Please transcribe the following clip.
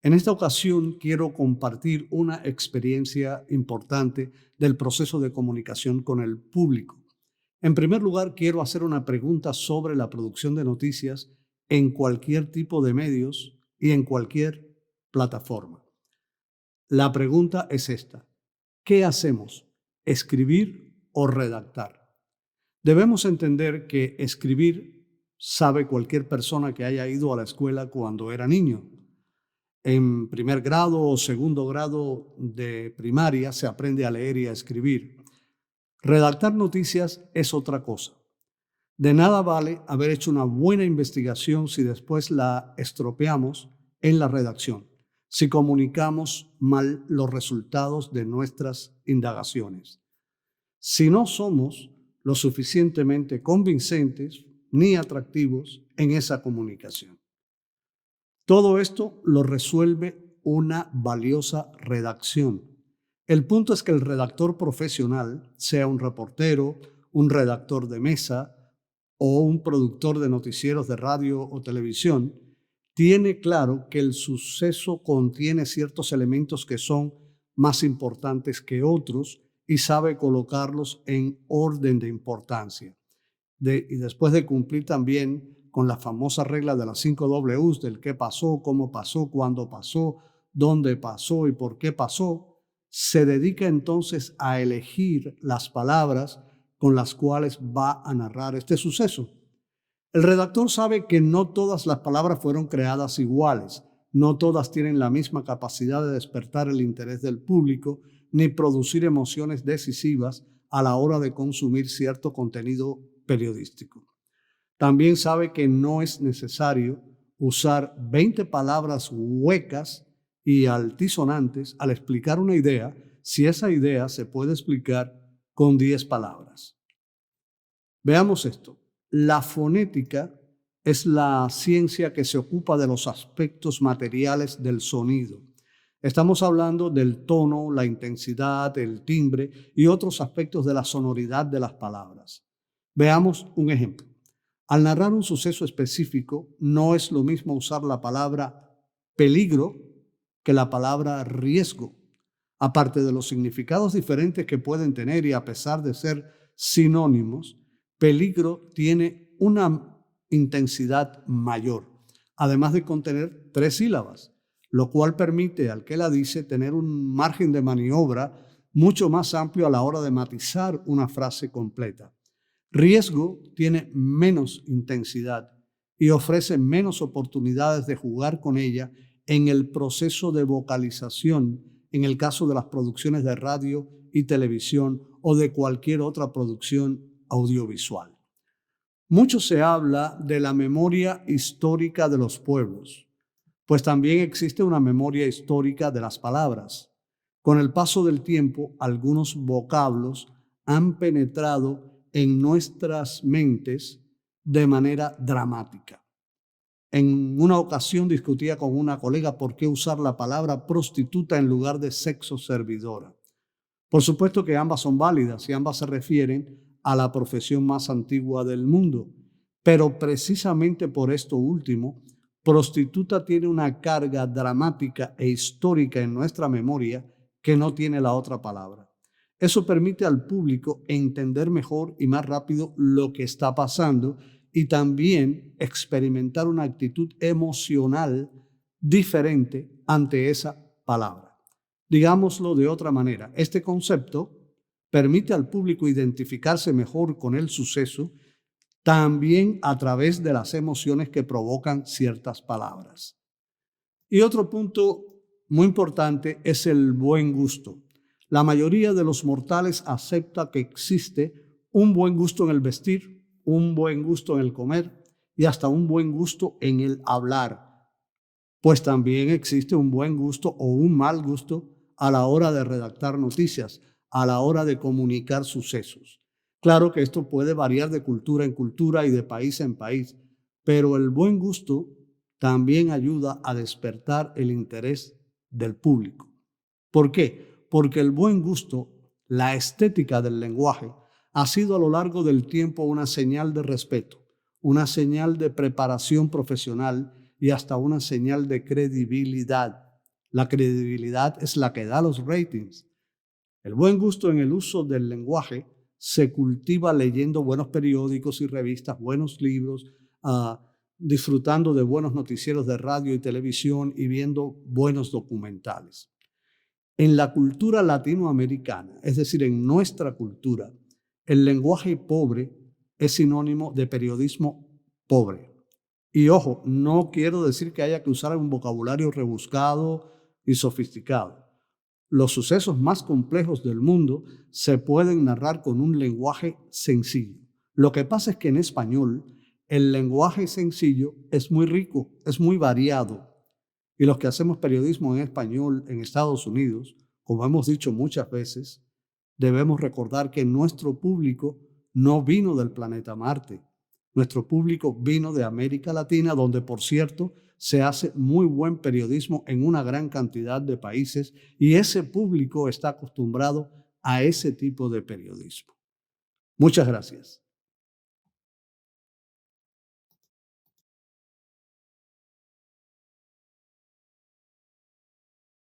En esta ocasión quiero compartir una experiencia importante del proceso de comunicación con el público. En primer lugar, quiero hacer una pregunta sobre la producción de noticias en cualquier tipo de medios y en cualquier plataforma. La pregunta es esta: ¿qué hacemos? ¿Escribir o redactar? Debemos entender que escribir sabe cualquier persona que haya ido a la escuela cuando era niño. En primer grado o segundo grado de primaria se aprende a leer y a escribir. Redactar noticias es otra cosa. De nada vale haber hecho una buena investigación si después la estropeamos en la redacción, si comunicamos mal los resultados de nuestras indagaciones. Si no somos lo suficientemente convincentes ni atractivos en esa comunicación. Todo esto lo resuelve una valiosa redacción. El punto es que el redactor profesional, sea un reportero, un redactor de mesa o un productor de noticieros de radio o televisión, tiene claro que el suceso contiene ciertos elementos que son más importantes que otros y sabe colocarlos en orden de importancia. Y después de cumplir también con la famosa regla de las 5 Ws del qué pasó, cómo pasó, cuándo pasó, dónde pasó y por qué pasó, se dedica entonces a elegir las palabras con las cuales va a narrar este suceso. El redactor sabe que no todas las palabras fueron creadas iguales, no todas tienen la misma capacidad de despertar el interés del público ni producir emociones decisivas a la hora de consumir cierto contenido periodístico. También sabe que no es necesario usar 20 palabras huecas y altisonantes al explicar una idea si esa idea se puede explicar con 10 palabras. Veamos esto. La fonética es la ciencia que se ocupa de los aspectos materiales del sonido. Estamos hablando del tono, la intensidad, el timbre y otros aspectos de la sonoridad de las palabras. Veamos un ejemplo. Al narrar un suceso específico, no es lo mismo usar la palabra peligro que la palabra riesgo. Aparte de los significados diferentes que pueden tener y a pesar de ser sinónimos, peligro tiene una intensidad mayor, además de contener 3 sílabas, lo cual permite al que la dice tener un margen de maniobra mucho más amplio a la hora de matizar una frase completa. Riesgo tiene menos intensidad y ofrece menos oportunidades de jugar con ella en el proceso de vocalización, en el caso de las producciones de radio y televisión o de cualquier otra producción audiovisual. Mucho se habla de la memoria histórica de los pueblos, pues también existe una memoria histórica de las palabras. Con el paso del tiempo, algunos vocablos han penetrado en nuestras mentes de manera dramática. En una ocasión discutía con una colega por qué usar la palabra prostituta en lugar de sexo servidora. Por supuesto que ambas son válidas y ambas se refieren a la profesión más antigua del mundo, pero precisamente por esto último, prostituta tiene una carga dramática e histórica en nuestra memoria que no tiene la otra palabra. Eso permite al público entender mejor y más rápido lo que está pasando y también experimentar una actitud emocional diferente ante esa palabra. Digámoslo de otra manera, este concepto permite al público identificarse mejor con el suceso también a través de las emociones que provocan ciertas palabras. Y otro punto muy importante es el buen gusto. La mayoría de los mortales acepta que existe un buen gusto en el vestir, un buen gusto en el comer y hasta un buen gusto en el hablar. Pues también existe un buen gusto o un mal gusto a la hora de redactar noticias, a la hora de comunicar sucesos. Claro que esto puede variar de cultura en cultura y de país en país, pero el buen gusto también ayuda a despertar el interés del público. ¿Por qué? Porque el buen gusto, la estética del lenguaje, ha sido a lo largo del tiempo una señal de respeto, una señal de preparación profesional y hasta una señal de credibilidad. La credibilidad es la que da los ratings. El buen gusto en el uso del lenguaje se cultiva leyendo buenos periódicos y revistas, buenos libros, ah, disfrutando de buenos noticieros de radio y televisión y viendo buenos documentales. En la cultura latinoamericana, es decir, en nuestra cultura, el lenguaje pobre es sinónimo de periodismo pobre. Y ojo, no quiero decir que haya que usar un vocabulario rebuscado y sofisticado. Los sucesos más complejos del mundo se pueden narrar con un lenguaje sencillo. Lo que pasa es que en español el lenguaje sencillo es muy rico, es muy variado. Y los que hacemos periodismo en español en Estados Unidos, como hemos dicho muchas veces, debemos recordar que nuestro público no vino del planeta Marte. Nuestro público vino de América Latina, donde, por cierto, se hace muy buen periodismo en una gran cantidad de países y ese público está acostumbrado a ese tipo de periodismo. Muchas gracias.